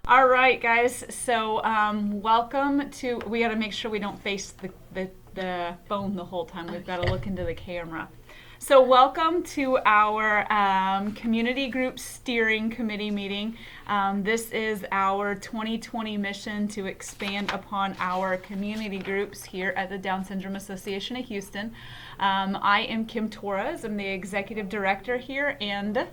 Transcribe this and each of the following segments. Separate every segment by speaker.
Speaker 1: All right, guys. So, welcome to. We got to make sure we don't face the phone the whole time. We've got to look into the camera. So, welcome to our community group steering committee meeting. This is our 2020 mission to expand upon our community groups here at the Down Syndrome Association of Houston. I am Kim Torres. I'm the executive director here, and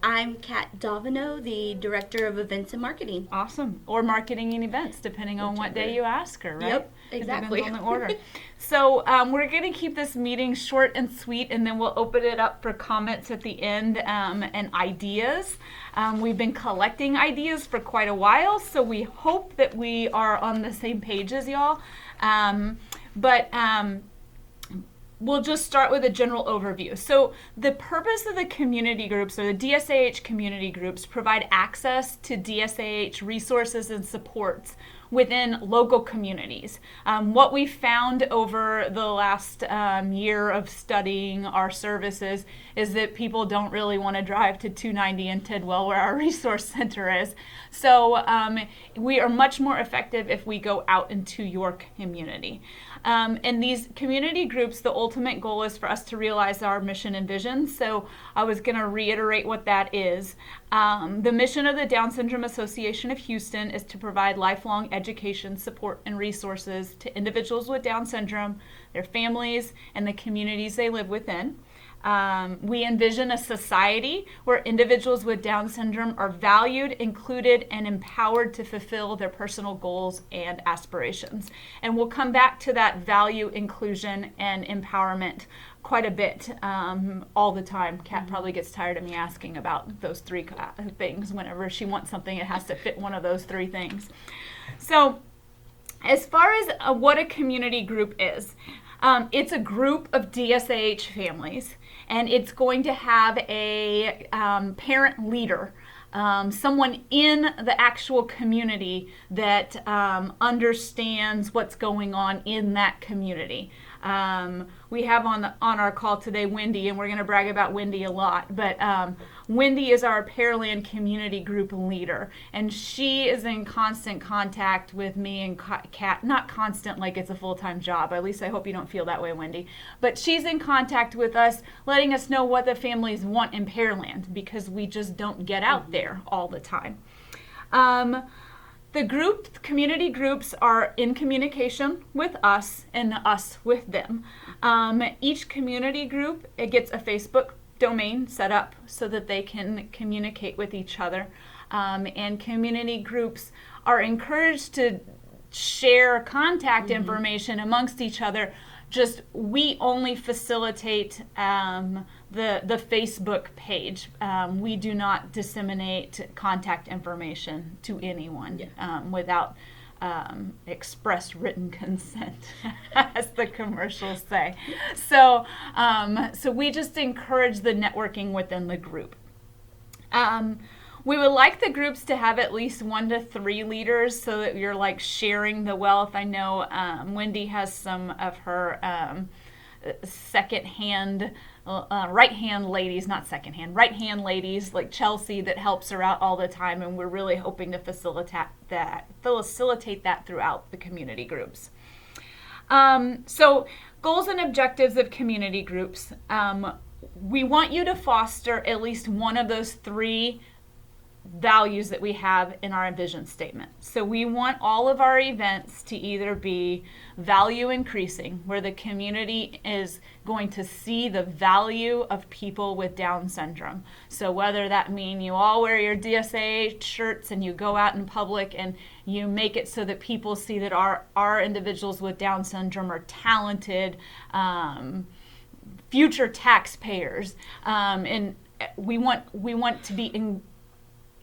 Speaker 2: I'm Kat Davino, the Director of Events and Marketing.
Speaker 1: awesome. Or marketing and events, depending on what day you ask her, right?
Speaker 2: Yep,
Speaker 1: It
Speaker 2: exactly.
Speaker 1: depends on the order. So we're going to keep this meeting short and sweet, and then we'll open it up for comments at the end and ideas. We've been collecting ideas for quite a while, so we hope that we are on the same page as y'all. But we'll just start with a general overview. So the purpose of the community groups, or the DSAH community groups, provide access to DSAH resources and supports within local communities. What we found over the last year of studying our services is that people don't really want to drive to 290 in Tidwell, where our resource center is. So we are much more effective if we go out into your community. And these community groups, the ultimate goal is for us to realize our mission and vision. So I was going to reiterate what that is. The mission of the Down Syndrome Association of Houston is to provide lifelong education, support, and resources to individuals with Down syndrome, their families, and the communities they live within. We envision a society where individuals with Down syndrome are valued, included, and empowered to fulfill their personal goals and aspirations. And we'll come back to that value, inclusion, and empowerment quite a bit all the time. Kat probably gets tired of me asking about those three things. Whenever she wants something, it has to fit one of those three things. So as far as what a community group is, it's a group of DSAH families, and it's going to have a parent leader, someone in the actual community that understands what's going on in that community. We have on our call today Wendy, and we're going to brag about Wendy a lot, but Wendy is our Pearland community group leader, and she is in constant contact with me and Kat. Not constant like it's a full-time job, at least I hope you don't feel that way, Wendy, but she's in contact with us, letting us know what the families want in Pearland, because we just don't get out there all the time. The community groups are in communication with us and us with them. Each community group, it gets a Facebook domain set up so that they can communicate with each other. And community groups are encouraged to share contact information amongst each other. Just we only facilitate the Facebook page. We do not disseminate contact information to anyone without express written consent, as the commercials say. So we just encourage the networking within the group. We would like the groups to have at least 1 to 3 leaders so that you're like sharing the wealth. I know Wendy has some of her right-hand ladies like Chelsea that helps her out all the time, and we're really hoping to facilitate that throughout the community groups. So goals and objectives of community groups. We want you to foster at least one of those 3 values that we have in our vision statement. So we want all of our events to either be value increasing, where the community is going to see the value of people with Down syndrome. So whether that mean you all wear your DSA shirts and you go out in public and you make it so that people see that our individuals with Down syndrome are talented, future taxpayers, and we want to be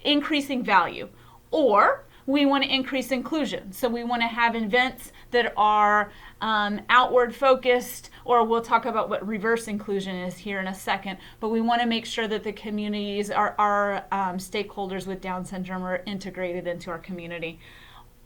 Speaker 1: increasing value, or we want to increase inclusion. So we want to have events that are outward focused, or we'll talk about what reverse inclusion is here in a second, but we want to make sure that the communities, our stakeholders with Down syndrome, are integrated into our community.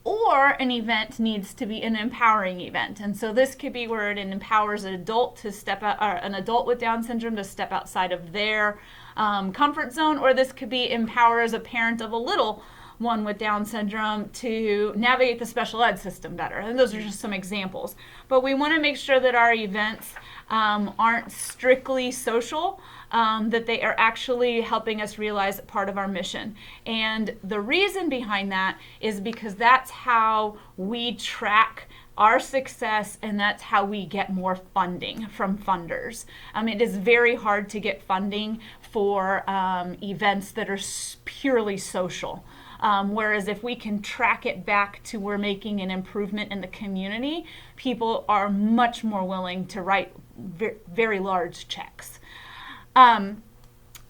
Speaker 1: Or an event needs to be an empowering event. And so this could be where it empowers an adult to step out, or an adult with Down syndrome to step outside of their comfort zone, or this could be empowers a parent of a little one with Down syndrome to navigate the special ed system better. And those are just some examples. But we want to make sure that our events aren't strictly social, that they are actually helping us realize part of our mission. And the reason behind that is because that's how we track our success, and that's how we get more funding from funders. It is very hard to get funding for events that are purely social. Whereas if we can track it back to we're making an improvement in the community, people are much more willing to write very large checks.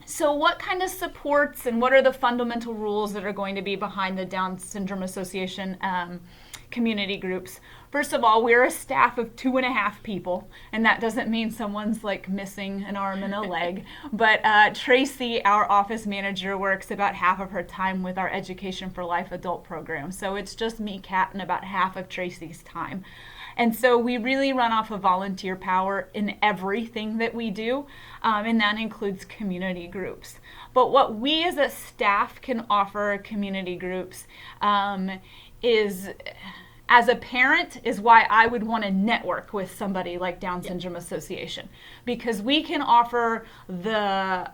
Speaker 1: So what kind of supports and what are the fundamental rules that are going to be behind the Down Syndrome Association community groups? First of all, we're a staff of 2.5 people, and that doesn't mean someone's like missing an arm and a leg, but Tracy, our office manager, works about half of her time with our Education for Life adult program. So it's just me, Kat, and about half of Tracy's time. And so we really run off of volunteer power in everything that we do, and that includes community groups. But what we as a staff can offer community groups is, as a parent, is why I would want to network with somebody like Down Syndrome Association, because we can offer the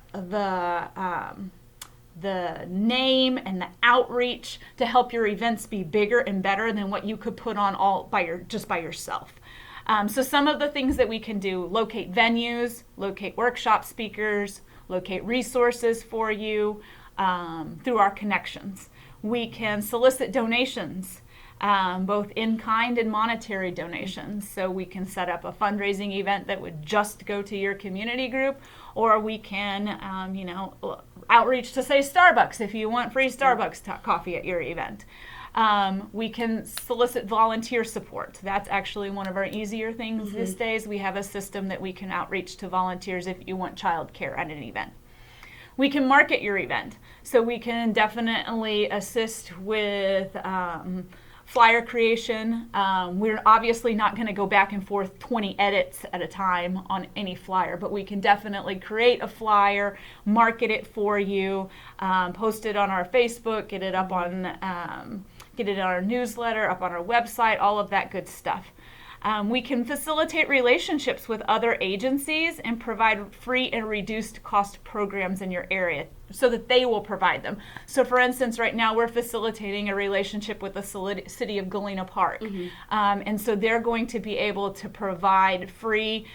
Speaker 1: name and the outreach to help your events be bigger and better than what you could put on just by yourself. So some of the things that we can do: locate venues, locate workshop speakers, locate resources for you through our connections. We can solicit donations, both in-kind and monetary donations. So we can set up a fundraising event that would just go to your community group, or we can, outreach to, say, Starbucks if you want free Starbucks coffee at your event. We can solicit volunteer support. That's actually one of our easier things these days. We have a system that we can outreach to volunteers if you want childcare at an event. We can market your event. So we can definitely assist with flyer creation. We're obviously not going to go back and forth 20 edits at a time on any flyer, but we can definitely create a flyer, market it for you, post it on our Facebook, get it up on, get it in our newsletter, up on our website, all of that good stuff. We can facilitate relationships with other agencies and provide free and reduced cost programs in your area so that they will provide them. So for instance, right now we're facilitating a relationship with the city of Galena Park. And so they're going to be able to provide free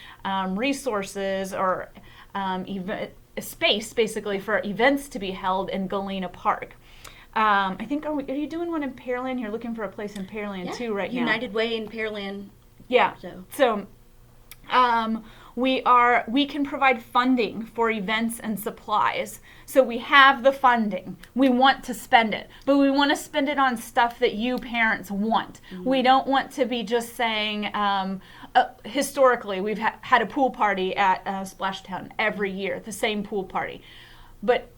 Speaker 1: resources or space basically for events to be held in Galena Park. I think, are you doing one in Pearland? You're looking for a place in Pearland too right now.
Speaker 2: United Way in Pearland.
Speaker 1: Yeah. So we can provide funding for events and supplies. So we have the funding. We want to spend it, but we want to spend it on stuff that you parents want. We don't want to be just saying, historically, we've had a pool party at Splashtown every year, the same pool party. But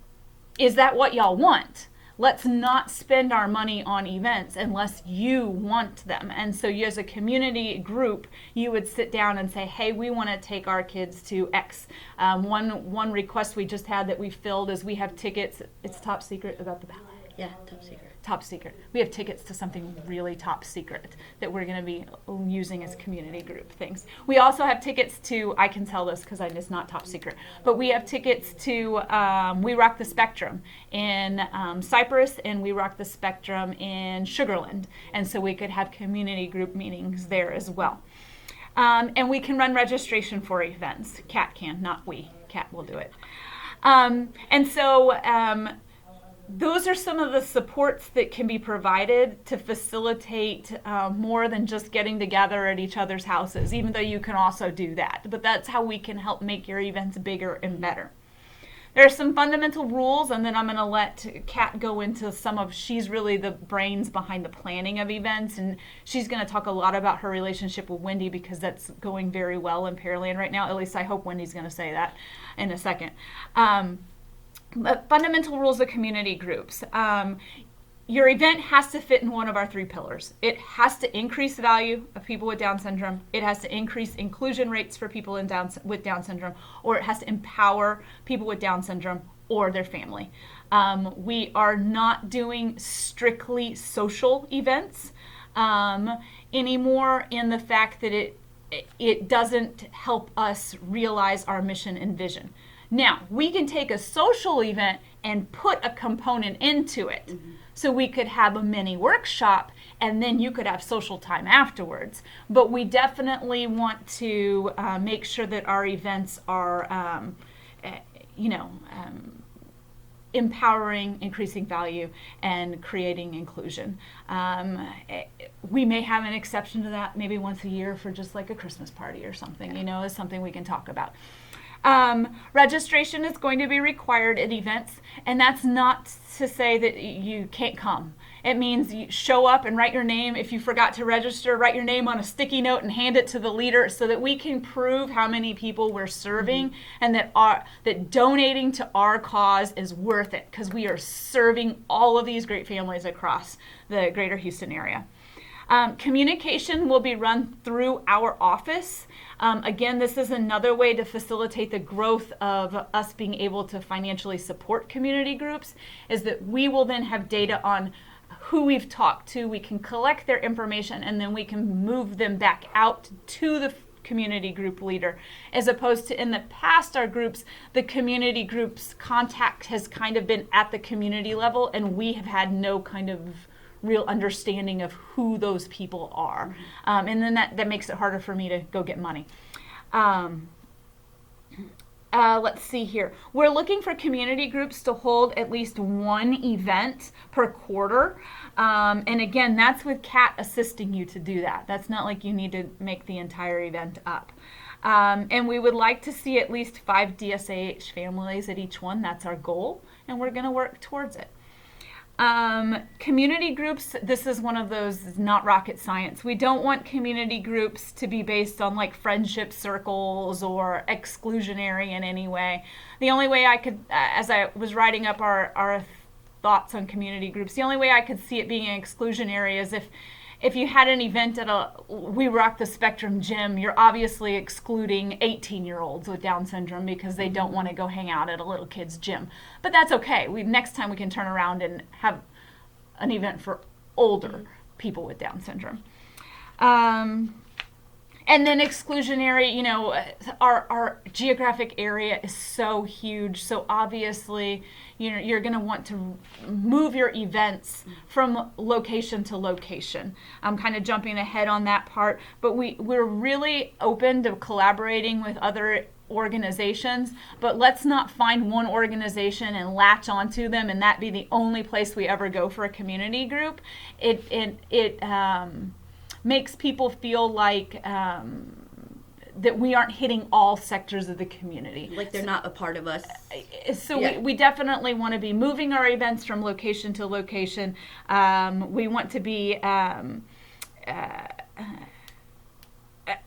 Speaker 1: is that what y'all want? Let's not spend our money on events unless you want them. And so you, as a community group, you would sit down and say, hey, we want to take our kids to X. One request we just had that we filled is we have tickets. It's top secret about the ballet.
Speaker 2: Yeah, top secret.
Speaker 1: Top secret. We have tickets to something really top secret that we're going to be using as community group things. We also have tickets to, I can tell this because it's not top secret, but we have tickets to We Rock the Spectrum in Cypress, and We Rock the Spectrum in Sugarland. And so we could have community group meetings there as well. And we can run registration for events. Kat can, not we. Kat will do it. And so those are some of the supports that can be provided to facilitate more than just getting together at each other's houses, even though you can also do that. But that's how we can help make your events bigger and better. There are some fundamental rules, and then I'm going to let Kat go into she's really the brains behind the planning of events, and she's going to talk a lot about her relationship with Wendy because that's going very well in Pearland right now. At least I hope Wendy's going to say that in a second. But fundamental rules of community groups. Your event has to fit in one of our 3 pillars. It has to increase the value of people with Down syndrome. It has to increase inclusion rates for people with Down syndrome, or it has to empower people with Down syndrome or their family. We are not doing strictly social events anymore, in the fact that it doesn't help us realize our mission and vision. Now, we can take a social event and put a component into it. Mm-hmm. So we could have a mini workshop, and then you could have social time afterwards. But we definitely want to make sure that our events are, empowering, increasing value, and creating inclusion. We may have an exception to that maybe once a year for just like a Christmas party or something, is something we can talk about. Registration is going to be required at events, and that's not to say that you can't come. It means you show up and write your name. If you forgot to register, write your name on a sticky note and hand it to the leader, so that we can prove how many people we're serving, and that donating to our cause is worth it, because we are serving all of these great families across the greater Houston area. Communication will be run through our office. Again, this is another way to facilitate the growth of us being able to financially support community groups, is that we will then have data on who we've talked to. We can collect their information, and then we can move them back out to the community group leader, as opposed to in the past, the community group's contact has kind of been at the community level, and we have had no kind of real understanding of who those people are. And then that makes it harder for me to go get money. Let's see here. We're looking for community groups to hold at least one event per quarter. And again, that's with Kat assisting you to do that. That's not like you need to make the entire event up. And we would like to see at least 5 DSAH families at each one. That's our goal, and we're going to work towards it. Community groups, this is one of those not rocket science. We don't want community groups to be based on like friendship circles or exclusionary in any way. The only way I could, as I was writing up our thoughts on community groups, the only way I could see it being exclusionary is if you had an event at a We Rock the Spectrum gym, you're obviously excluding 18-year-olds with Down syndrome because they don't want to go hang out at a little kid's gym. But that's okay. Next time we can turn around and have an event for older people with Down syndrome. And then exclusionary, our geographic area is so huge. So obviously, you're going to want to move your events from location to location. I'm kind of jumping ahead on that part, but we're really open to collaborating with other organizations, but let's not find one organization and latch onto them and that be the only place we ever go for a community group. It makes people feel like that we aren't hitting all sectors of the community.
Speaker 2: Like they're not a part of us.
Speaker 1: So we definitely want to be moving our events from location to location. We want to be,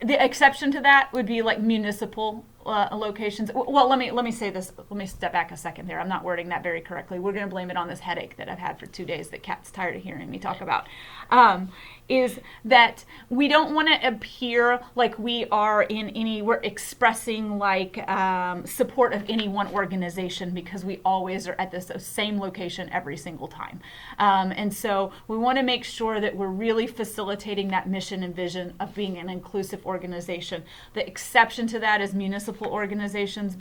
Speaker 1: the exception to that would be like municipal locations. Well, let me say this. Let me step back a second there. I'm not wording that very correctly. We're going to blame it on this headache that I've had for 2 days that Kat's tired of hearing me talk about. Is that we don't want to appear like we're expressing like support of any one organization, because we always are at this same location every single time. And so we want to make sure that we're really facilitating that mission and vision of being an inclusive organization. The exception to that is municipal organizations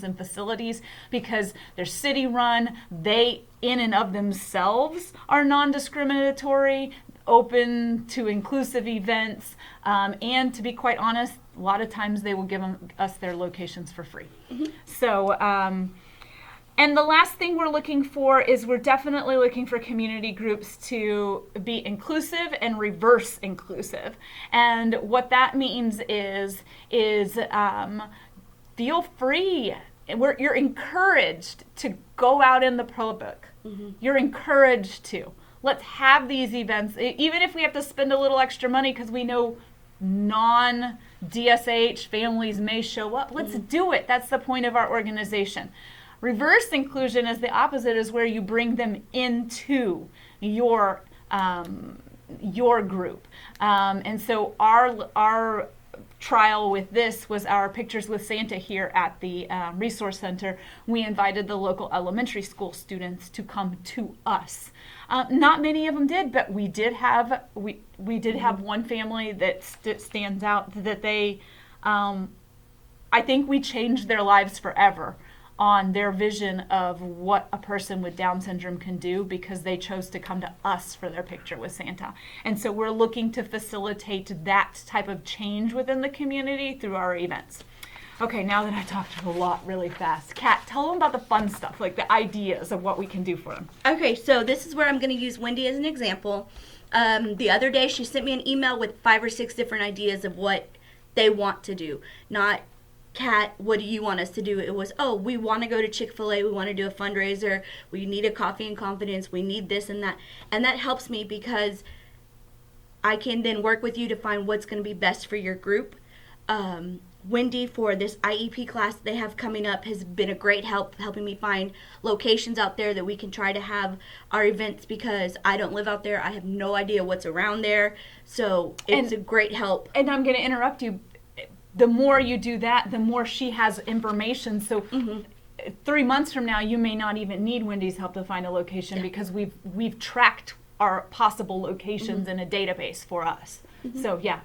Speaker 1: and facilities, because they're city run. They in and of themselves are non-discriminatory, open to inclusive events, and to be quite honest, a lot of times they will give us their locations for free. Mm-hmm. So, and the last thing we're looking for is we're definitely looking for community groups to be inclusive and reverse inclusive. And what that means is feel free. You're encouraged to go out in the public. Mm-hmm. You're encouraged to. Let's have these events, even if we have to spend a little extra money because we know non-DSAH families may show up. Let's do it. That's the point of our organization. Reverse inclusion is the opposite, is where you bring them into your group. And so our trial with this was our Pictures with Santa here at the Resource Center. We invited the local elementary school students to come to us. Not many of them did, but we did have one family that stands out that they, I think we changed their lives forever on their vision of what a person with Down syndrome can do because they chose to come to us for their picture with Santa. And so we're looking to facilitate that type of change within the community through our events. Okay, now that I talked a lot really fast, Kat, tell them about the fun stuff, like the ideas of what we can do for them.
Speaker 2: Okay, so this is where I'm going to use Wendy as an example. The other day she sent me an email with 5 or 6 different ideas of what they want to do. Not, Kat, what do you want us to do? It was, oh, we want to go to Chick-fil-A, we want to do a fundraiser, we need a coffee and confidence, we need this and that. And that helps me because I can then work with you to find what's going to be best for your group. Wendy, for this IEP class they have coming up, has been a great help helping me find locations out there that we can try to have our events because I don't live out there. I have no idea what's around there. So it's a great help.
Speaker 1: And I'm going to interrupt you. The more you do that, the more she has information. So 3 months from now, you may not even need Wendy's help to find a location because we've tracked our possible locations in a database for us. So yeah.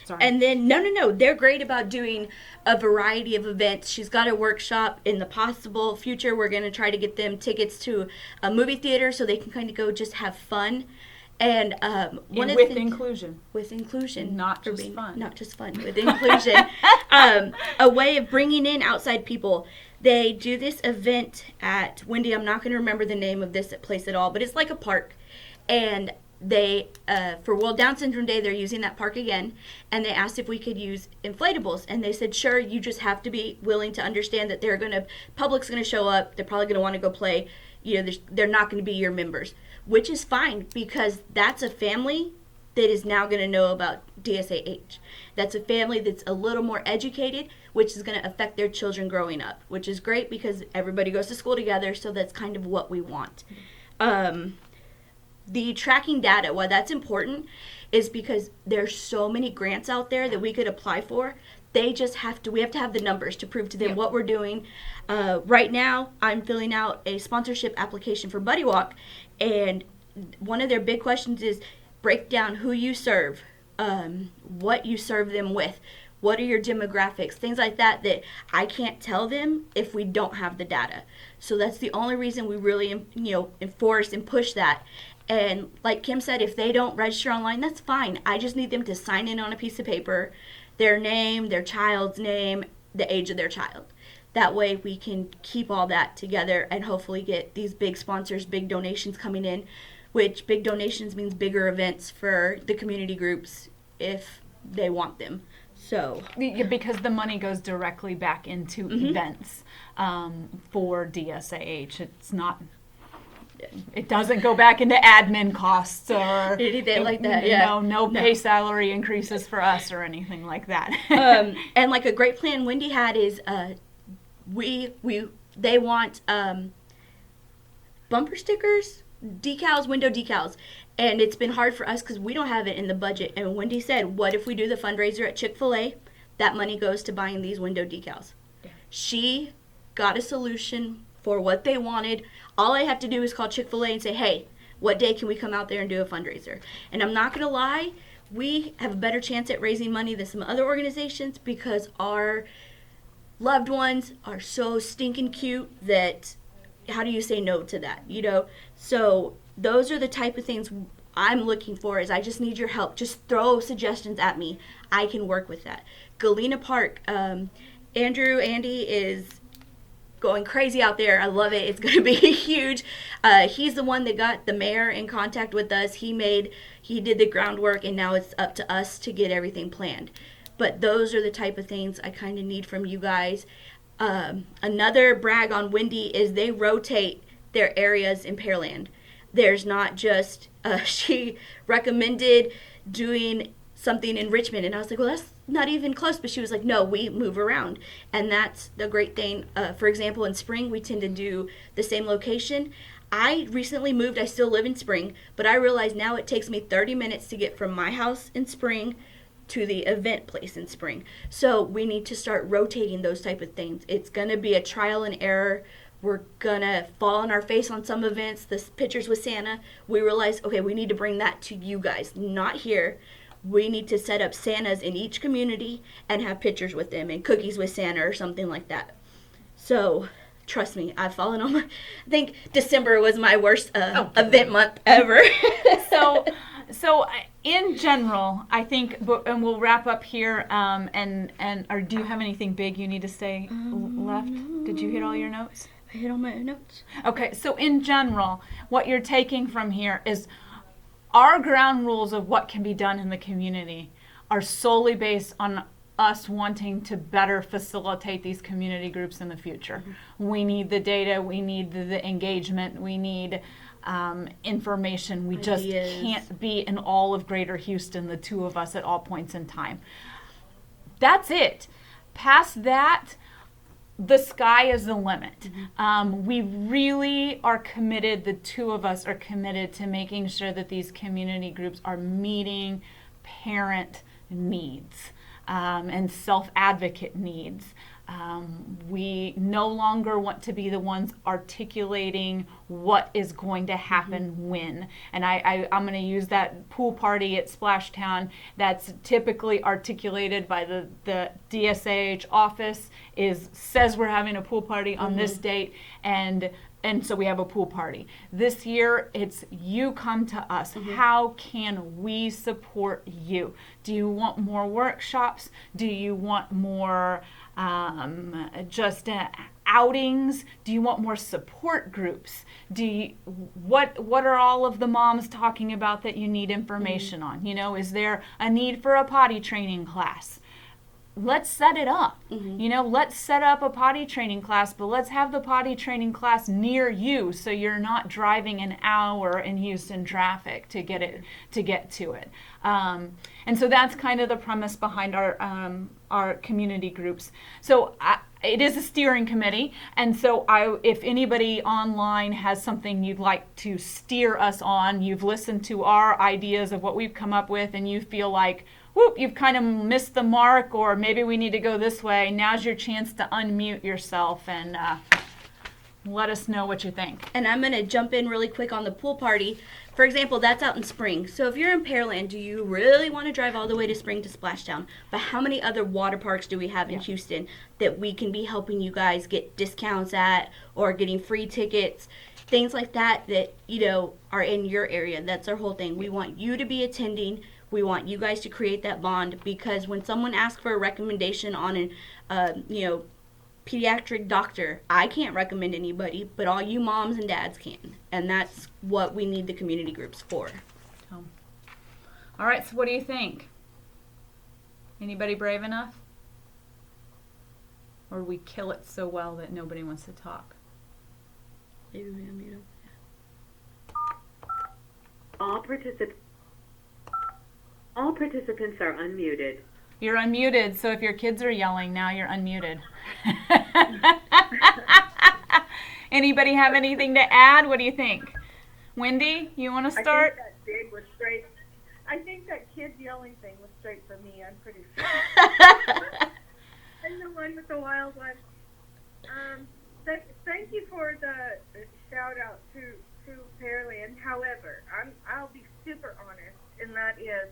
Speaker 1: Sorry.
Speaker 2: And then, no, they're great about doing a variety of events. She's got a workshop. In the possible future, we're going to try to get them tickets to a movie theater so they can kind of go just have fun. And
Speaker 1: inclusion.
Speaker 2: With inclusion.
Speaker 1: Not just fun.
Speaker 2: Not just fun, with inclusion. A way of bringing in outside people. They do this event at, Wendy, I'm not going to remember the name of this place at all, but it's like a park. And they, for World Down Syndrome Day, they're using that park again, and they asked if we could use inflatables, and they said, sure, you just have to be willing to understand that public's going to show up, they're probably going to want to go play, they're not going to be your members, which is fine, because that's a family that is now going to know about DSAH. That's a family that's a little more educated, which is going to affect their children growing up, which is great because everybody goes to school together, so that's kind of what we want. The tracking data, why that's important, is because there's so many grants out there that we could apply for. We have to have the numbers to prove to them what we're doing. Right now, I'm filling out a sponsorship application for Buddy Walk, and one of their big questions is break down who you serve, what you serve them with, what are your demographics, things like that I can't tell them if we don't have the data. So that's the only reason we really, enforce and push that. And like Kim said, if they don't register online, that's fine. I just need them to sign in on a piece of paper, their name, their child's name, the age of their child. That way we can keep all that together and hopefully get these big sponsors, big donations coming in, which big donations means bigger events for the community groups if they want them. So
Speaker 1: because the money goes directly back into events for DSAH. It's not... It doesn't go back into admin costs or
Speaker 2: anything like that. Yeah.
Speaker 1: No pay salary increases for us or anything like that.
Speaker 2: And like a great plan Wendy had is they want bumper stickers, decals, window decals. And it's been hard for us because we don't have it in the budget. And Wendy said, what if we do the fundraiser at Chick-fil-A? That money goes to buying these window decals. Yeah. She got a solution for what they wanted. All I have to do is call Chick-fil-A and say, hey, what day can we come out there and do a fundraiser? And I'm not going to lie, we have a better chance at raising money than some other organizations because our loved ones are so stinking cute that how do you say no to that, So those are the type of things I'm looking for is I just need your help. Just throw suggestions at me. I can work with that. Galena Park, Andy is going crazy out there. I love it. It's going to be huge. He's the one that got the mayor in contact with us. He did the groundwork, and now it's up to us to get everything planned. But those are the type of things I kind of need from you guys. Another brag on Wendy is they rotate their areas in Pearland. There's not just, she recommended doing something in Richmond, and I was like, well, that's not even close, but she was like, no, we move around, and that's the great thing. For example, in Spring, we tend to do the same location. I recently moved. I still live in Spring, but I realize now it takes me 30 minutes to get from my house in Spring to the event place in spring. So we need to start rotating those type of things. It's going to be a trial and error. We're going to fall on our face on some events, the pictures with Santa. We realize, okay, we need to bring that to you guys, not here. We need to set up Santas in each community and have pictures with them and cookies with Santa or something like that. So trust me, I've fallen on my, I think December was my worst event month ever.
Speaker 1: So in general, I think, and we'll wrap up here. Or do you have anything big you need to say left? Did you hit all your notes?
Speaker 2: I hit all my notes.
Speaker 1: Okay, so in general, what you're taking from here is our ground rules of what can be done in the community are solely based on us wanting to better facilitate these community groups in the future. Mm-hmm. We need the data, we need the engagement, we need information. We just can't be in all of Greater Houston, the two of us at all points in time. That's it. Past that, the sky is the limit. Mm-hmm. We really are committed, the two of us are committed to making sure that these community groups are meeting parent needs and self-advocate needs. We no longer want to be the ones articulating what is going to happen when. And I'm going to use that pool party at Splashtown that's typically articulated by the DSAH office says we're having a pool party on this date, and so we have a pool party. This year, it's you come to us. Mm-hmm. How can we support you? Do you want more workshops? Do you want more outings? Do you want more support groups? What are all of the moms talking about that you need information on? Is there a need for a potty training class? Let's set it up. Mm-hmm. Let's set up a potty training class, but let's have the potty training class near you so you're not driving an hour in Houston traffic to get to it. And so that's kind of the premise behind our community groups. So it is a steering committee, and so if anybody online has something you'd like to steer us on, you've listened to our ideas of what we've come up with, and you feel like, whoop, you've kind of missed the mark, or maybe we need to go this way, now's your chance to unmute yourself and let us know what you think.
Speaker 2: And I'm going to jump in really quick on the pool party. For example, that's out in Spring. So if you're in Pearland, do you really want to drive all the way to Spring to Splashtown? But how many other water parks do we have in Houston that we can be helping you guys get discounts at, or getting free tickets? Things like that are in your area. That's our whole thing. We want you to be attending. We want you guys to create that bond, because when someone asks for a recommendation on an pediatric doctor, I can't recommend anybody, but all you moms and dads can. And that's what we need the community groups for.
Speaker 1: All right, so what do you think? Anybody brave enough? Or we kill it so well that nobody wants to talk?
Speaker 2: Maybe we unmute them.
Speaker 3: All participants are unmuted.
Speaker 1: You're unmuted, so if your kids are yelling now, you're unmuted. Anybody have anything to add? What do you think? Wendy, you want to start?
Speaker 3: I think that kid yelling thing was straight for me. I'm pretty sure. And the one with the wild one. Thank you for the shout out to Pearland. However, I'll be super honest, and that is,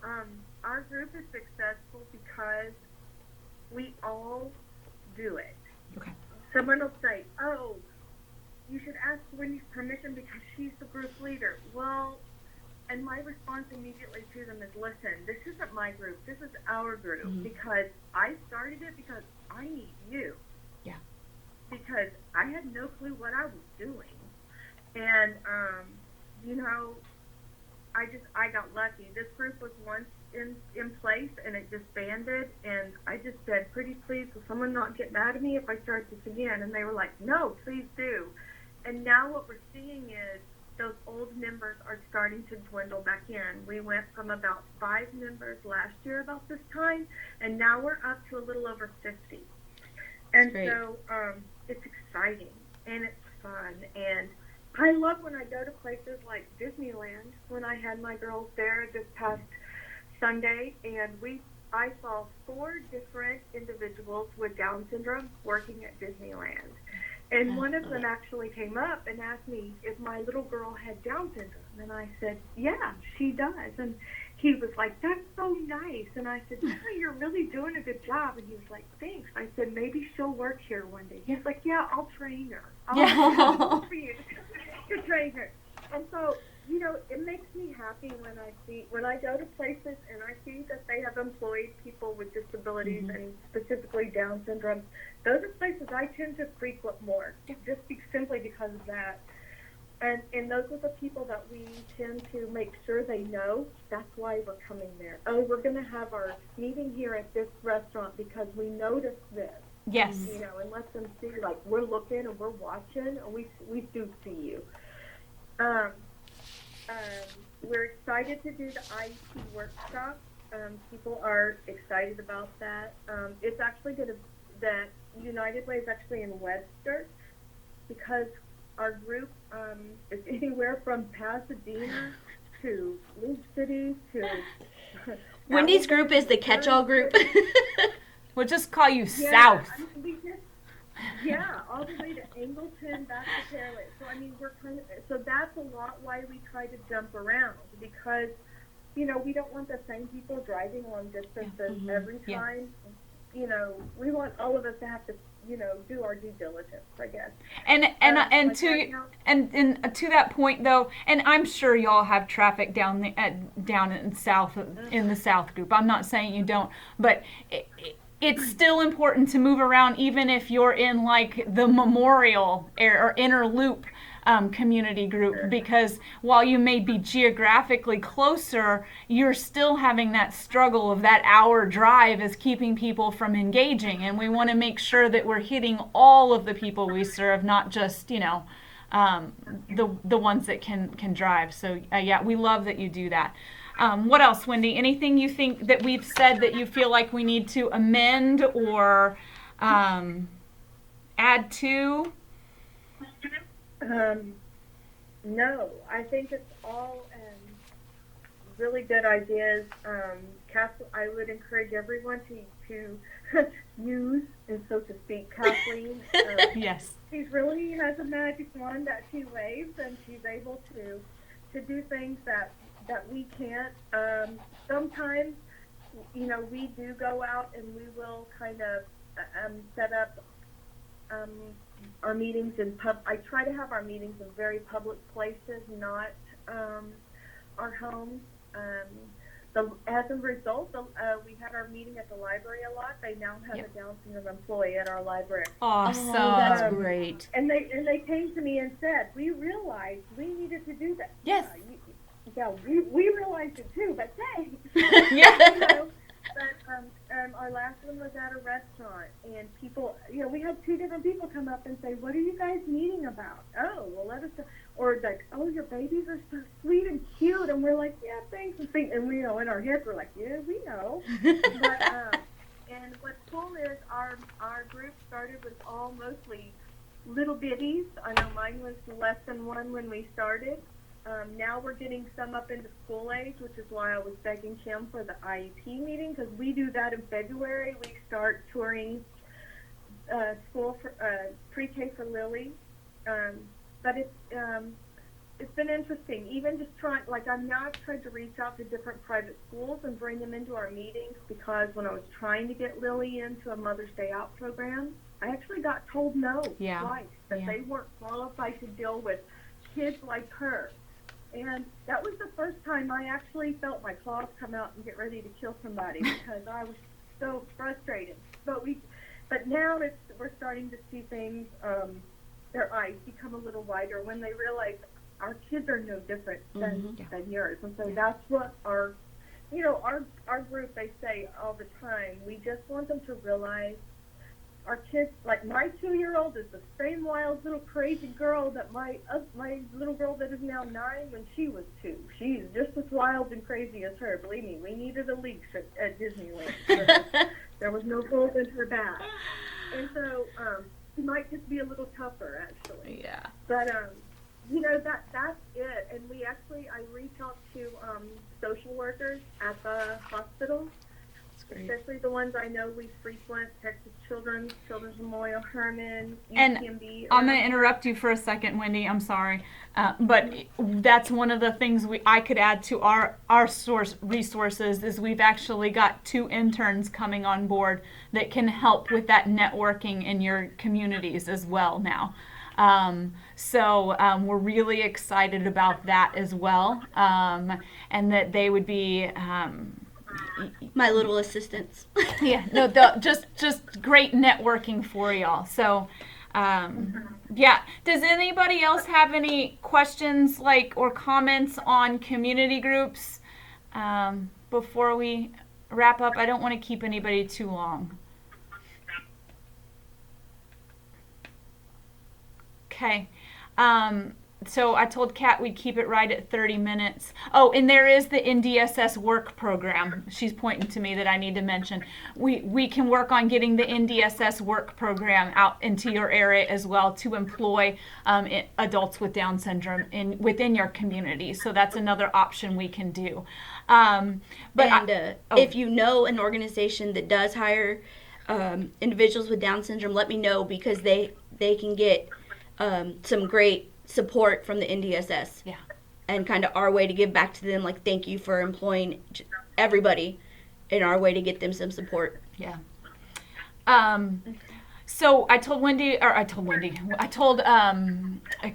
Speaker 3: our group is successful because we all do it.
Speaker 1: Okay.
Speaker 3: Someone will say, "Oh, you should ask Wendy's permission because she's the group leader." Well, and my response immediately to them is, "Listen, this isn't my group. This is our group, because I started it because I need you."
Speaker 1: Yeah.
Speaker 3: Because I had no clue what I was doing, and I got lucky. This group was once in place, and it disbanded, and I just said, "Pretty please, will someone not get mad at me if I start this again?" And they were like, "No, please do." And now what we're seeing is those old members are starting to dwindle back in. We went from about 5 members last year about this time, and now we're up to a little over 50. And so it's exciting, and it's fun, and I love when I go to places like Disneyland. When I had my girls there this past Sunday, and I saw 4 different individuals with Down syndrome working at Disneyland. And one of them actually came up and asked me if my little girl had Down syndrome. And I said, yeah, she does. And he was like, that's so nice. And I said, yeah, you're really doing a good job. And he was like, thanks. I said, maybe she'll work here one day. He's like, yeah, I'll train her. I'll for you to train her. And so, you know, it makes me happy when I go to places and I see that they have employed people with disabilities and specifically Down syndrome. Those are places I tend to frequent more, just simply because of that. And those are the people that we tend to make sure they know. That's why we're coming there. Oh, we're going to have our meeting here at this restaurant because we noticed this.
Speaker 1: Yes.
Speaker 3: You know, and let them see, like, we're looking and we're watching, and we do see you. We're excited to do the IEP workshop. People are excited about that. It's actually that United Way is actually in Webster, because our group is anywhere from Pasadena to League City to
Speaker 2: Wendy's group is the catch-all group.
Speaker 1: We'll just call you South.
Speaker 3: I mean, all the way to Angleton, back to Fairley. So I mean, so that's a lot why we try to jump around, because you know, we don't want the same people driving long distances every time. You know, we want all of us to have to, you know, do our due diligence, I guess.
Speaker 1: And to that point though, and I'm sure y'all have traffic down in the South group. I'm not saying you don't, but it's still important to move around, even if you're in like the Memorial or Inner Loop community group, because while you may be geographically closer, you're still having that struggle of that hour drive is keeping people from engaging, and we want to make sure that we're hitting all of the people we serve, not just, you know, the ones that can drive. So yeah, we love that you do that. What else, Wendy? Anything you think that we've said that you feel like we need to amend or add to?
Speaker 3: No, I think it's all really good ideas. I would encourage everyone to use, and so to speak, Kathleen.
Speaker 1: Yes.
Speaker 3: She really has a magic wand that she waves, and she's able to do things that we can't. Sometimes, you know, we do go out and we will kind of set up our meetings in I try to have our meetings in very public places, not our homes. As a result, we had our meeting at the library a lot. They now have a Down syndrome employee at our library.
Speaker 1: Awesome.
Speaker 2: Oh, that's great.
Speaker 3: And they came to me and said, we realized we needed to do that.
Speaker 2: Yes.
Speaker 3: Yeah, we realized it too, but thanks.
Speaker 1: Yeah.
Speaker 3: You know, but our last one was at a restaurant, and people, you know, we had 2 different people come up and say, what are you guys meeting about? Oh, well, let us know. Or like, oh, your babies are so sweet and cute, and we're like, yeah, thanks. And we, you know, in our heads, we're like, yeah, we know. But, and what's cool is our group started with all mostly little bitties. I know mine was less than 1 when we started. Now we're getting some up into school age, which is why I was begging Kim for the IEP meeting, because we do that in February. We start touring school for pre-K for Lily. But it's been interesting. Even just trying, like, I'm now trying to reach out to different private schools and bring them into our meetings, because when I was trying to get Lily into a Mother's Day Out program, I actually got told no twice, that they weren't qualified to deal with kids like her. And that was the first time I actually felt my claws come out and get ready to kill somebody, because I was so frustrated. But now we're starting to see things, their eyes become a little wider when they realize our kids are no different than yours. And so that's what our group, they say all the time, we just want them to realize our kids, like my 2-year-old is the same wild little crazy girl that my little girl that is now 9 when she was 2. She's just as wild and crazy as her. Believe me, we needed a leash at Disneyland. There was no gold in her back. And so she might just be a little tougher, actually.
Speaker 1: Yeah.
Speaker 3: But, you know, that's it. And I reach out to social workers workers at the hospital,
Speaker 2: great.
Speaker 3: especially the ones I know we frequent, Texas Children's Memorial, Herman,
Speaker 1: And
Speaker 3: UTMB.
Speaker 1: I'm going to interrupt you for a second, Wendy. I'm sorry. But that's one of the things I could add to our resources is we've actually got 2 interns coming on board that can help with that networking in your communities as well now. So we're really excited about that as well, and that they would be
Speaker 2: My little assistants.
Speaker 1: yeah, no, just great networking for y'all. So, yeah. Does anybody else have any questions or comments on community groups before we wrap up? I don't want to keep anybody too long. Okay. So I told Kat we'd keep it right at 30 minutes. Oh, and there is the NDSS work program. She's pointing to me that I need to mention. We can work on getting the NDSS work program out into your area as well to employ adults with Down syndrome within your community. So that's another option we can do.
Speaker 2: If you know an organization that does hire individuals with Down syndrome, let me know, because they can get some great support from the NDSS.
Speaker 1: Yeah.
Speaker 2: And kind of our way to give back to them, thank you for employing everybody, in our way to get them some support.
Speaker 1: Yeah. So I told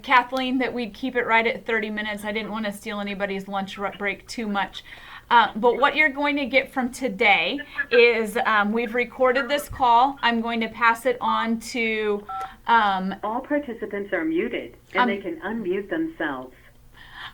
Speaker 1: Kathleen that we'd keep it right at 30 minutes. I didn't want to steal anybody's lunch break too much. But what you're going to get from today is we've recorded this call. I'm going to pass it on to...
Speaker 4: All participants are muted, and they can unmute themselves.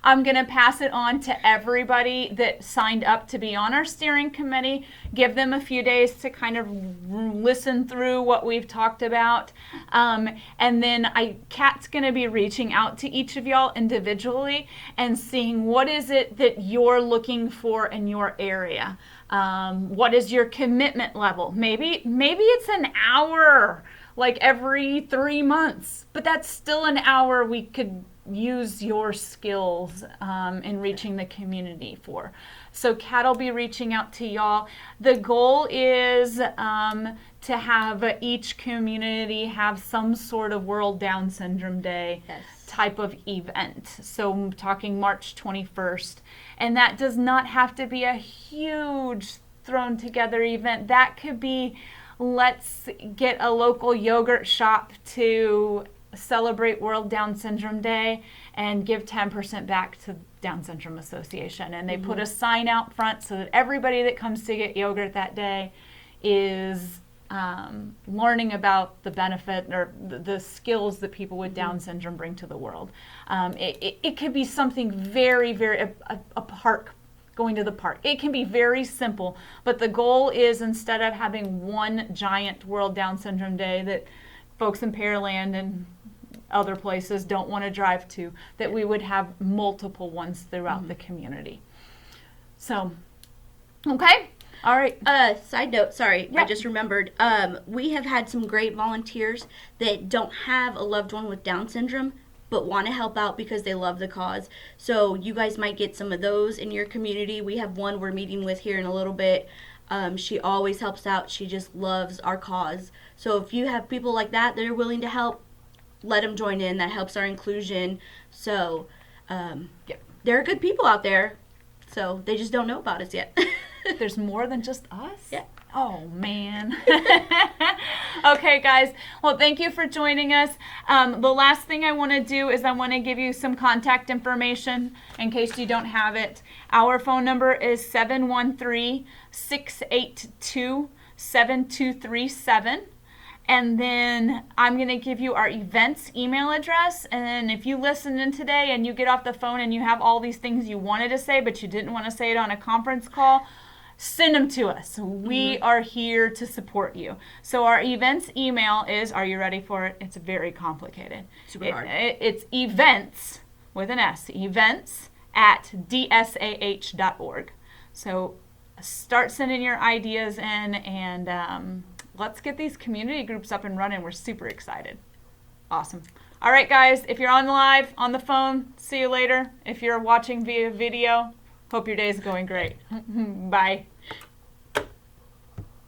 Speaker 1: I'm going to pass it on to everybody that signed up to be on our steering committee, give them a few days to kind of listen through what we've talked about. And then Kat's going to be reaching out to each of y'all individually and seeing what is it that you're looking for in your area. What is your commitment level? Maybe it's an hour, every 3 months, but that's still an hour we could use your skills in reaching the community for. So Kat will be reaching out to y'all. The goal is to have each community have some sort of World Down Syndrome Day type of event. So I'm talking March 21st. And that does not have to be a huge thrown together event. That could be, let's get a local yogurt shop to celebrate World Down Syndrome Day and give 10% back to Down Syndrome Association. And they put a sign out front so that everybody that comes to get yogurt that day is learning about the benefit or the skills that people with Down syndrome bring to the world. It could be something very, very, a park, going to the park. It can be very simple, but the goal is, instead of having one giant World Down Syndrome Day that folks in Pearland and other places don't want to drive to, that we would have multiple ones throughout the community. So, okay. All right.
Speaker 2: Side note, sorry,
Speaker 1: Yeah.
Speaker 2: I just remembered. We have had some great volunteers that don't have a loved one with Down syndrome, but want to help out because they love the cause. So you guys might get some of those in your community. We have one we're meeting with here in a little bit. She always helps out. She just loves our cause. So if you have people like that are willing to help, let them join in. That helps our inclusion. So there are good people out there. So they just don't know about us yet.
Speaker 1: There's more than just us?
Speaker 2: Yeah.
Speaker 1: Oh, man. Okay, guys. Well, thank you for joining us. The last thing I want to do is I want to give you some contact information in case you don't have it. Our phone number is 713-682-7237. And then I'm going to give you our events email address. And if you listen in today and you get off the phone and you have all these things you wanted to say, but you didn't want to say it on a conference call, send them to us. We are here to support you. So our events email is, are you ready for it? It's very complicated.
Speaker 2: Super hard.
Speaker 1: It's events with an S, events@dsah.org. So start sending your ideas in, and let's get these community groups up and running. We're super excited. Awesome. All right, guys, if you're on live, on the phone, see you later. If you're watching via video, Hope your day is going great. Bye.